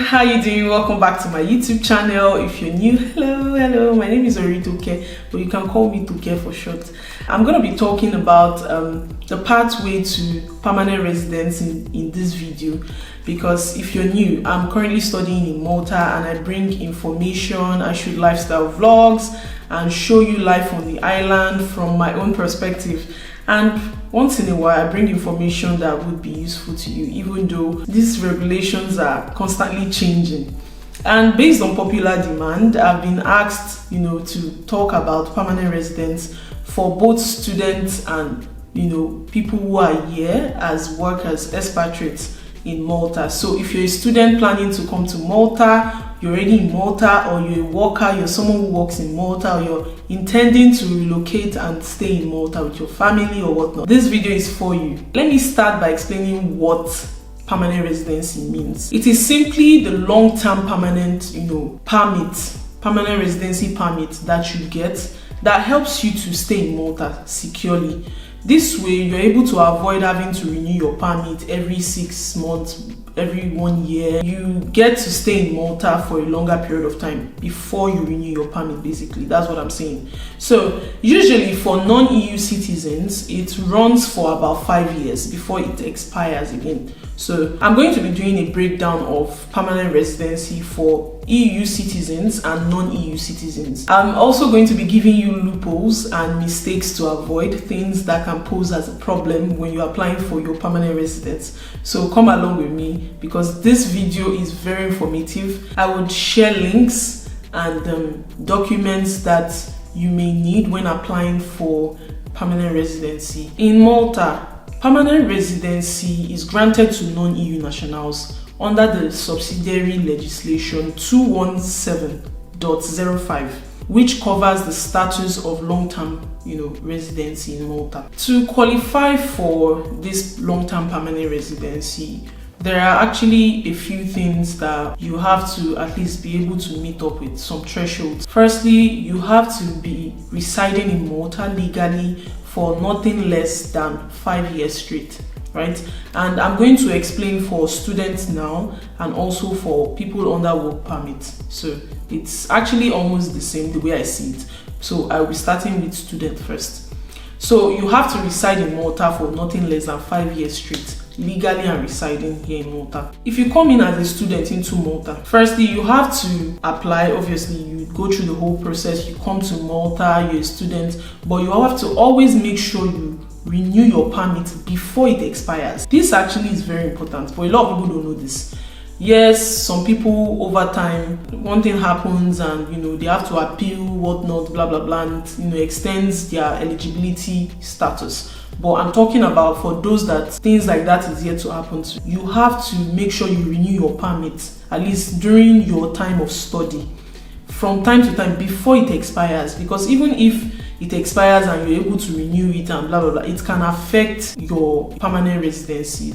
how you doing? Welcome back to my YouTube channel. If you're new, hello, my name is Oritoke, but you can call me Toke for short. I'm going to be talking about the pathway to permanent residence in this video, because if you're new, I'm currently studying in Malta and I bring information, I shoot lifestyle vlogs and show you life on the island from my own perspective. And once in a while, I bring information that would be useful to you, even though these regulations are constantly changing. And based on popular demand, I've been asked, to talk about permanent residence for both students and, people who are here as workers, expatriates in Malta. So if you're a student planning to come to Malta, you're already in Malta, or you're a worker, you're someone who works in Malta, or you're intending to relocate and stay in Malta with your family or whatnot, this video is for you. Let me start by explaining what permanent residency means. It is simply the long-term permanent, permanent residency permit that you get that helps you to stay in Malta securely. This way, you're able to avoid having to renew your permit every 6 months, every 1 year. You get to stay in Malta for a longer period of time before you renew your permit, basically. That's what I'm saying. So, usually for non-EU citizens, it runs for about 5 years before it expires again. So, I'm going to be doing a breakdown of permanent residency for EU citizens and non-EU citizens. I'm also going to be giving you loopholes and mistakes to avoid, things that can pose as a problem when you're applying for your permanent residence. So come along with me, because this video is very informative. I would share links and documents that you may need when applying for permanent residency. In Malta, permanent residency is granted to non-EU nationals under the subsidiary legislation 217.05, which covers the status of long-term, residency in Malta. To qualify for this long-term permanent residency, there are actually a few things that you have to at least be able to meet up with, some thresholds. Firstly, you have to be residing in Malta legally for nothing less than 5 years straight. Right? And I'm going to explain for students now and also for people under work permit. So it's actually almost the same the way I see it. So I'll be starting with student first. So you have to reside in Malta for nothing less than 5 years straight, legally and residing here in Malta. If you come in as a student into Malta, firstly you have to apply. Obviously you go through the whole process, you come to Malta, you're a student, but you have to always make sure you renew your permit before it expires. This actually is very important, but a lot of people don't know this. Yes, some people over time, one thing happens and they have to appeal, whatnot, blah blah blah, and extends their eligibility status. But I'm talking about for those that things like that is yet to happen to. You have to make sure you renew your permit at least during your time of study, from time to time before it expires, because even if it expires and you're able to renew it and blah blah blah, it can affect your permanent residency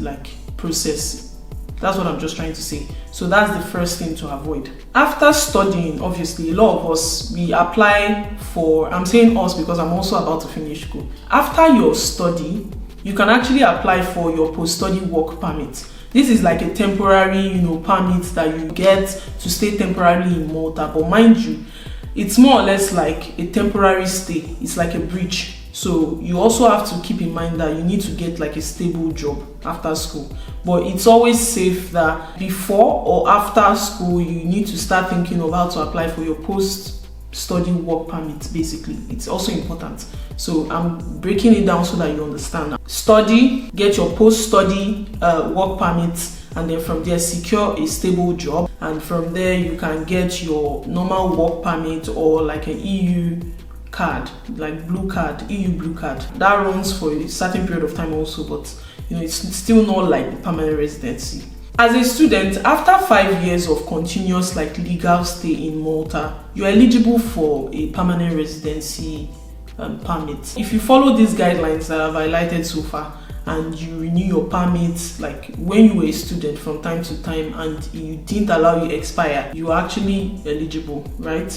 process. That's what I'm just trying to say. So that's the first thing to avoid. After studying, obviously a lot of us, we apply for, I'm saying us because I'm also about to finish school. After your study, you can actually apply for your post-study work permit. This is like a temporary, permit that you get to stay temporarily in Malta. But mind you, it's more or less like a temporary stay. It's like a bridge. So you also have to keep in mind that you need to get like a stable job after school. But it's always safe that before or after school, you need to start thinking of how to apply for your post-study work permit, basically. It's also important. So I'm breaking it down so that you understand. Study, get your post-study work permit, and then from there secure a stable job, and from there you can get your normal work permit or like an EU card, like blue card, EU blue card. That runs for a certain period of time also, but it's still not like the permanent residency. As a student, after 5 years of continuous legal stay in Malta, you're eligible for a permanent residency permit. If you follow these guidelines that I've highlighted so far, and you renew your permit when you were a student from time to time and you didn't allow you expire, you are actually eligible, right?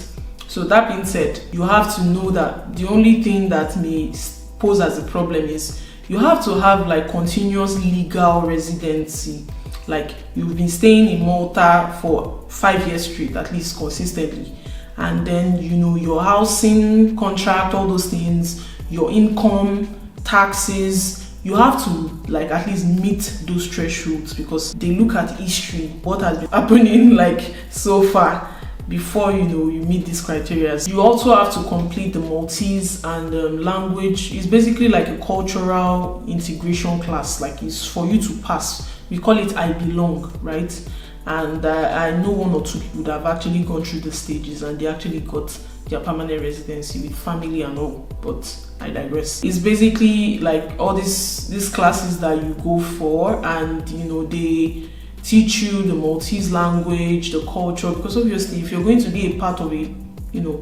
So that being said, you have to know that the only thing that may pose as a problem is you have to have continuous legal residency like you've been staying in Malta for 5 years straight, at least consistently, and then your housing contract, all those things, your income, taxes, you have to like at least meet those thresholds, because they look at history, what has been happening like so far, before you meet these criteria. You also have to complete the Maltese and language. It's basically like a cultural integration class, like it's for you to pass. We call it I belong, right? And I know one or two people that have actually gone through the stages and they actually got their permanent residency with family and all, but I digress. It's basically like all these classes that you go for, and they teach you the Maltese language, the culture, because obviously if you're going to be a part of a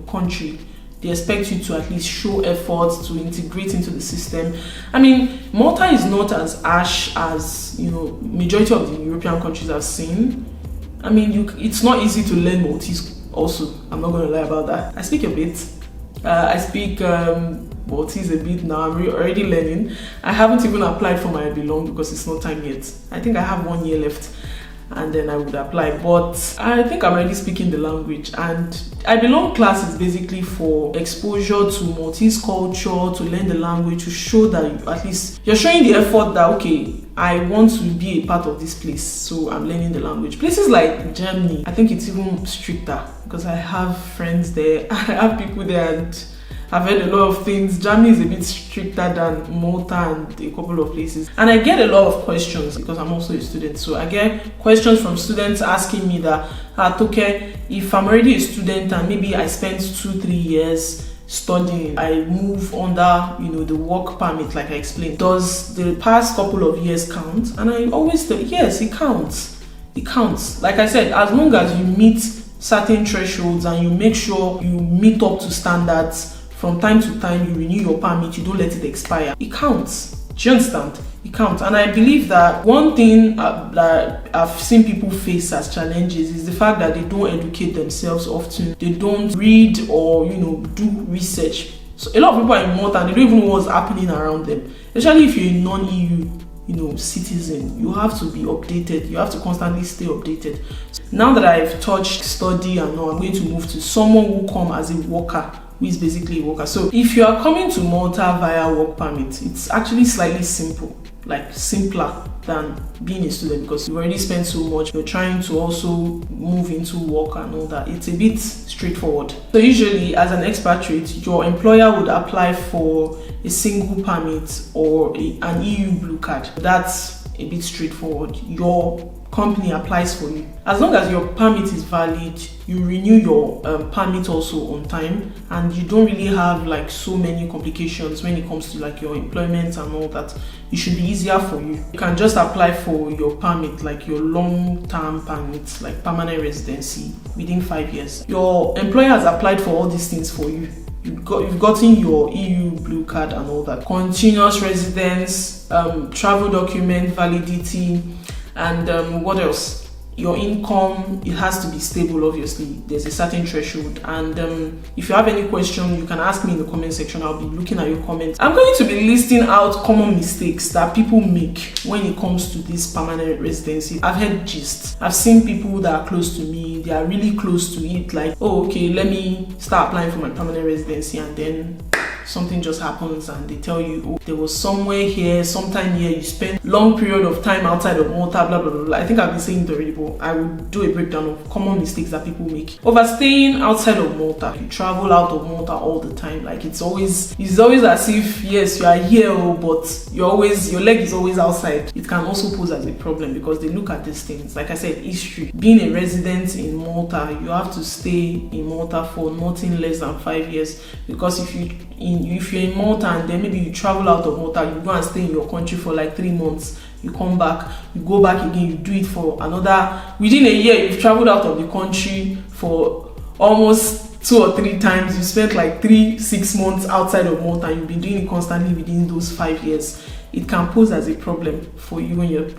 country, they expect you to at least show effort to integrate into the system. I mean, Malta is not as harsh as majority of the European countries I've seen. I mean, it's not easy to learn Maltese also, I'm not going to lie about that. I speak a bit. I speak Maltese a bit now. I'm already learning. I haven't even applied for my I belong because it's not time yet. I think I have 1 year left and then I would apply, but I think I'm already speaking the language. And I belong class is basically for exposure to Maltese culture, to learn the language, to show that at least you're showing the effort that, okay, I want to be a part of this place, so I'm learning the language. Places like Germany, I think it's even stricter, because I have friends there, I have people there, and I've heard a lot of things. Germany is a bit stricter than Malta and a couple of places. And I get a lot of questions because I'm also a student. So I get questions from students asking me that, okay, if I'm already a student and maybe I spent 2-3 years studying, I move under the work permit, like I explained, does the past couple of years count? And I always say yes, it counts. Like I said, as long as you meet certain thresholds and you make sure you meet up to standards, from time to time you renew your permit, you don't let it expire, it counts. Do you understand? It counts. And I believe that one thing that I've seen people face as challenges is the fact that they don't educate themselves often. They don't read or do research. So a lot of people are in Malta and they don't even know what's happening around them. Especially if you're a non-EU citizen, you have to be updated. You have to constantly stay updated. Now that I've touched study and all, I'm going to move to someone who come as a worker, who is basically a worker. So if you are coming to Malta via work permit, it's actually slightly simple, like simpler than being a student, because you've already spent so much. You're trying to also move into work and all that. It's a bit straightforward. So usually as an expatriate, your employer would apply for a single permit or an EU blue card. That's a bit straightforward. Your company applies for you. As long as your permit is valid, you renew your permit also on time, and you don't really have like so many complications when it comes to like your employment and all that. It should be easier for you. You can just apply for your permit, like your long-term permit, like permanent residency, within 5 years. Your employer has applied for all these things for you. You've gotten your EU blue card and all that. Continuous residence, travel document validity, and what else? Your income, it has to be stable, obviously. There's a certain threshold. And if you have any question, you can ask me in the comment section. I'll be looking at your comments. I'm going to be listing out common mistakes that people make when it comes to this permanent residency. I've heard gist. I've seen people that are close to me, they are really close to it, like, oh, okay, let me start applying for my permanent residency, and then something just happens and they tell you, oh, there was somewhere here, sometime here, you spent long period of time outside of Malta, blah, blah, blah, blah. I think I've been saying it already, but I will do a breakdown of common mistakes that people make. Overstaying outside of Malta. You travel out of Malta all the time. Like it's always as if, yes, you are here, but your leg is always outside. It can also pose as a problem because they look at these things. Like I said, history. Being a resident in Malta, you have to stay in Malta for nothing less than 5 years, because if you're in Malta and then maybe you travel out of Malta, you go and stay in your country for like 3 months, you come back, you go back again, you do it for another, within a year, you've traveled out of the country for almost 2 or 3 times, you spent like 3-6 months outside of Malta, you've been doing it constantly within those 5 years. It can pose as a problem for you when you're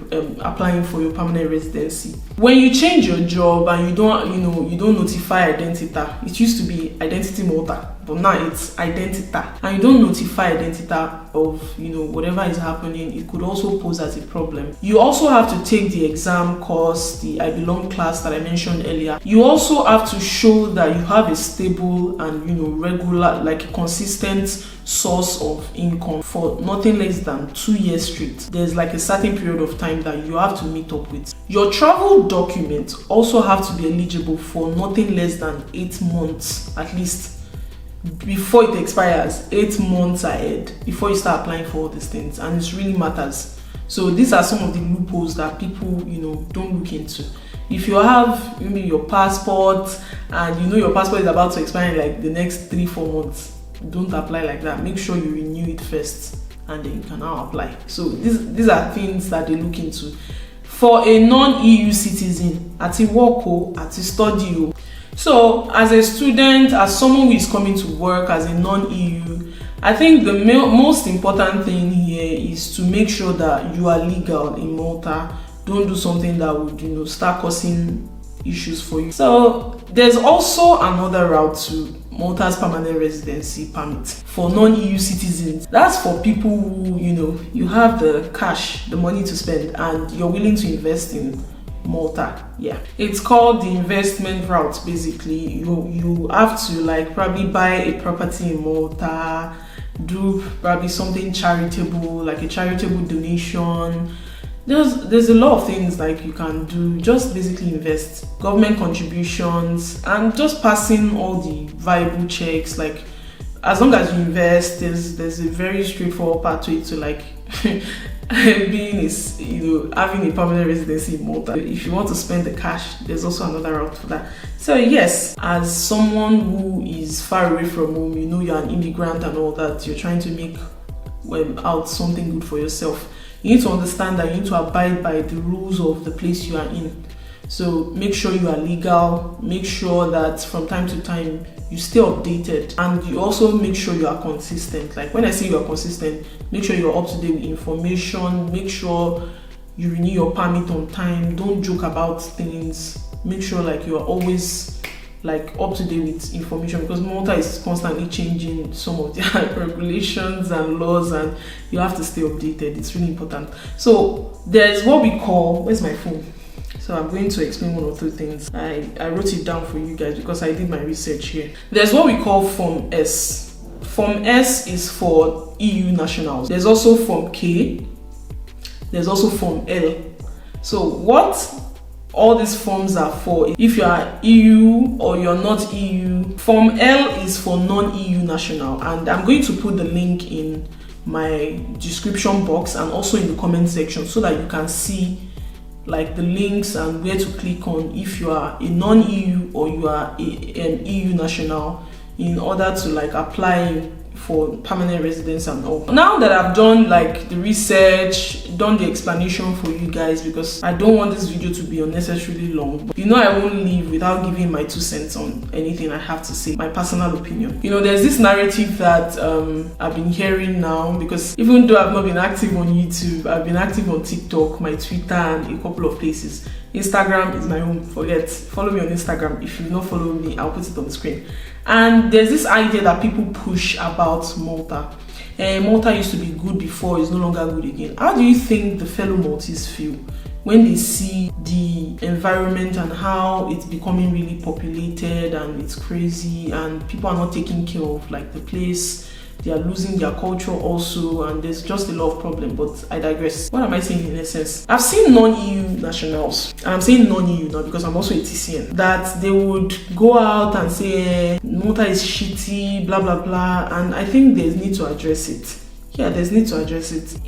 applying for your permanent residency. When you change your job and you don't notify Identita, it used to be Identity Malta. but now it's identita, and you don't notify identita of, you know, whatever is happening, it could also pose as a problem. You also have to take the exam course, the I belong class that I mentioned earlier. You also have to show that you have a stable and, you know, regular, like a consistent source of income for nothing less than 2 years straight. There's like a certain period of time that you have to meet up with. Your travel documents also have to be eligible for nothing less than 8 months at least before it expires, 8 months ahead before you start applying for all these things, and it really matters. So these are some of the loopholes that people, you know, don't look into. If you have maybe your passport and you know your passport is about to expire in like the next 3-4 months, don't apply like that. Make sure you renew it first and then you can now apply. So these are things that they look into. For a non-EU citizen, at a work, at a study. So as a student, as someone who is coming to work as a non-EU, I think the most important thing here is to make sure that you are legal in Malta. Don't do something that would, you know, start causing issues for you. So there's also another route to Malta's permanent residency permit for non-EU citizens. That's for people who, you know, you have the cash, the money to spend, and you're willing to invest in Malta. Yeah, it's called the investment route. Basically, you have to like probably buy a property in Malta, do probably something charitable, like a charitable donation. There's a lot of things like you can do. Just basically invest, government contributions, and just passing all the viable checks. Like as long as you invest, there's a very straightforward pathway to like being is, you know, having a permanent residency in Malta. If you want to spend the cash, there's also another route for that. So yes, as someone who is far away from home, you know, you're an immigrant and all that, you're trying to make out something good for yourself. You need to understand that you need to abide by the rules of the place you are in. So make sure you are legal, make sure that from time to time you stay updated, and you also make sure you are consistent. Like when I say you are consistent, make sure you're up to date with information, make sure you renew your permit on time, don't joke about things, make sure like you are always like up to date with information, because Malta is constantly changing some of their regulations and laws, and you have to stay updated. It's really important. So there's what we call, where's my phone? So I'm going to explain one or two things. I wrote it down for you guys because I did my research here. There's what we call Form S. Form S is for EU nationals. There's also Form K. There's also Form L. So what all these forms are for, if you are EU or you're not EU, Form L is for non-EU national, and I'm going to put the link in my description box and also in the comment section so that you can see like the links and where to click on if you are a non-EU or you are an EU national, in order to like apply for permanent residence and all. Now that I've done like the research, done the explanation for you guys, because I don't want this video to be unnecessarily long, but you know I won't leave without giving my 2 cents on anything I have to say, my personal opinion. You know, there's this narrative that I've been hearing now, because even though I've not been active on YouTube, I've been active on TikTok, my Twitter, and a couple of places. Instagram is my home. Follow me on Instagram. If you not follow me, I'll put it on the screen. And there's this idea that people push about Malta. Malta used to be good before, it's no longer good again. How do you think the fellow Maltese feel when they see the environment and how it's becoming really populated and it's crazy and people are not taking care of like the place? They are losing their culture also, and there's just a lot of problems, but I digress. What am I saying in essence? I've seen non-EU nationals, and I'm saying non-EU now because I'm also a TCN, that they would go out and say Malta is shitty, blah blah blah, and I think there's need to address it. Yeah, there's need to address it.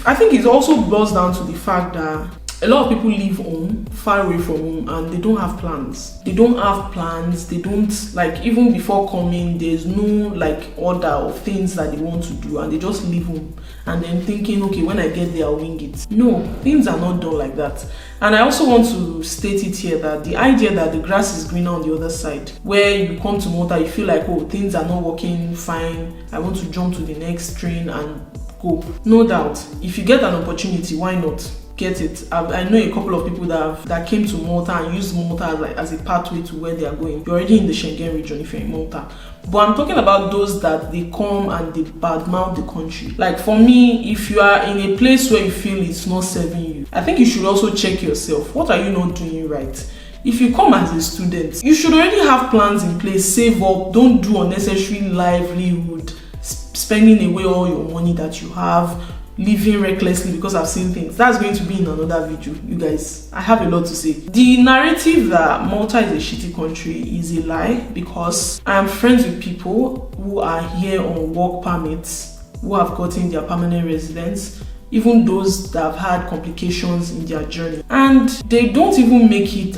I think it also boils down to the fact that a lot of people live home, far away from home, and they don't have plans. They don't, like, even before coming, there's no like order of things that they want to do, and they just leave home and then thinking, okay, when I get there, I'll wing it. No, things are not done like that. And I also want to state it here that the idea that the grass is greener on the other side, where you come to Malta, you feel like, oh, things are not working fine, I want to jump to the next train and go. No doubt, if you get an opportunity, why not? Get it. I know a couple of people that came to Malta and used Malta as a pathway to where they are going. You're already in the Schengen region if you're in Malta, But I'm talking about those that they come and they badmouth the country. Like for me, if you are in a place where you feel it's not serving you, I think you should also check yourself. What are you not doing right? If you come as a student, you should already have plans in place, save up, don't do unnecessary livelihood, spending away all your money that you have, living recklessly, because I've seen things. That's going to be in another video, you guys. I have a lot to say. The narrative that Malta is a shitty country is a lie, because I am friends with people who are here on work permits, who have gotten their permanent residence, even those that have had complications in their journey, and they don't even make it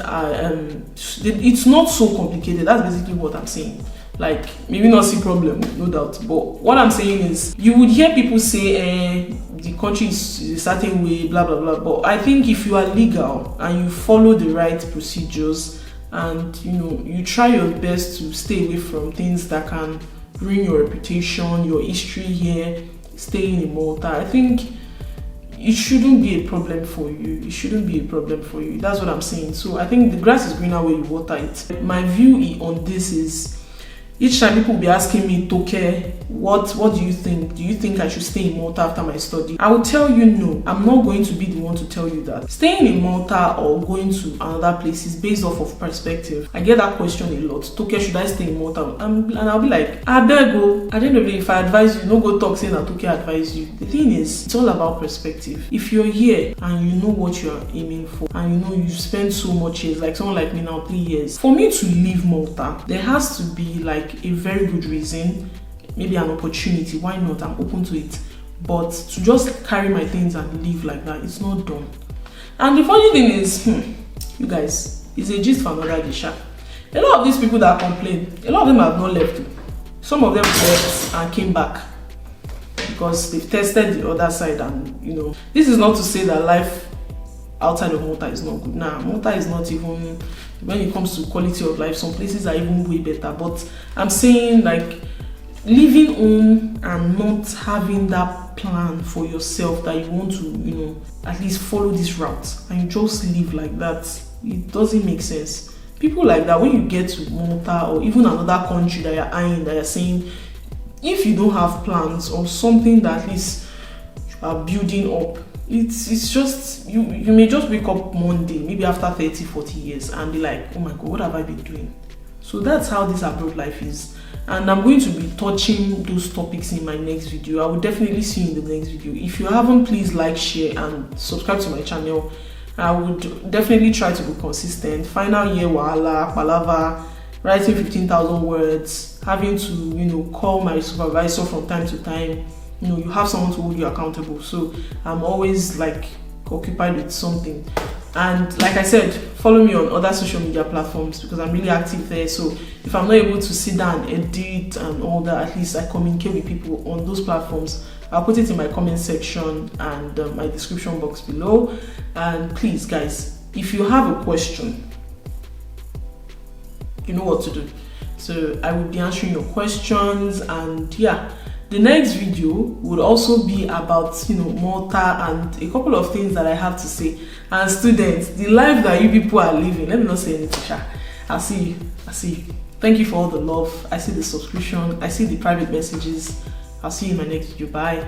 it's not so complicated. That's basically what I'm saying. Like, maybe not see problem, no doubt, but what I'm saying is, you would hear people say the country is a certain way, blah blah blah, but I think if you are legal and you follow the right procedures and you try your best to stay away from things that can ruin your reputation, your history here, staying in Malta, I think it shouldn't be a problem for you. It shouldn't be a problem for you. That's what I'm saying. So I think the grass is greener where you water it. My view on this is, each time people will be asking me, Toke, what do you think? Do you think I should stay in Malta after my study? I will tell you no. I'm not going to be the one to tell you that. Staying in Malta or going to another place is based off of perspective. I get that question a lot. Toke, should I stay in Malta? And I'll be like, I beg go. At the end of the day, if I advise you, no go talk saying that Toke advise you. The thing is, it's all about perspective. If you're here and you know what you're aiming for, and you've spent so much years, like someone like me now, 3 years, for me to leave Malta, there has to be like a very good reason, maybe an opportunity. Why not? I'm open to it. But to just carry my things and leave like that, it's not done. And the funny thing is, you guys, it's a gist for another dish. A lot of these people that complain, a lot of them have not left. Some of them left and came back because they've tested the other side. And this is not to say that life outside of Malta is not good. Nah, Malta is not even, when it comes to quality of life, some places are even way better. But I'm saying, like, living home and not having that plan for yourself that you want to, at least follow this route, and you just live like that, it doesn't make sense. People like that, when you get to Malta or even another country that you're eyeing, that you're saying, if you don't have plans or something that at least you are building up, it's just, you may just wake up Monday, maybe after 30-40 years, and be like, oh my god, what have I been doing? So that's how this abroad life is. And I'm going to be touching those topics in my next video. I will definitely see you in the next video. If you haven't, please like, share, and subscribe to my channel. I would definitely try to be consistent. Final year wahala, palava, writing 15,000 words, having to, call my supervisor from time to time. You have someone to hold you accountable. So I'm always like occupied with something. And like I said, follow me on other social media platforms because I'm really active there. So if I'm not able to sit down and edit and all that, at least I communicate with people on those platforms. I'll put it in my comment section and my description box below. And please, guys, if you have a question, you know what to do. So I will be answering your questions. And yeah, the next video would also be about Malta and a couple of things that I have to say. And students, the life that you people are living, let me not say anything. I'll see you. Thank you for all the love. I see the subscription. I see the private messages. I'll see you in my next video. Bye.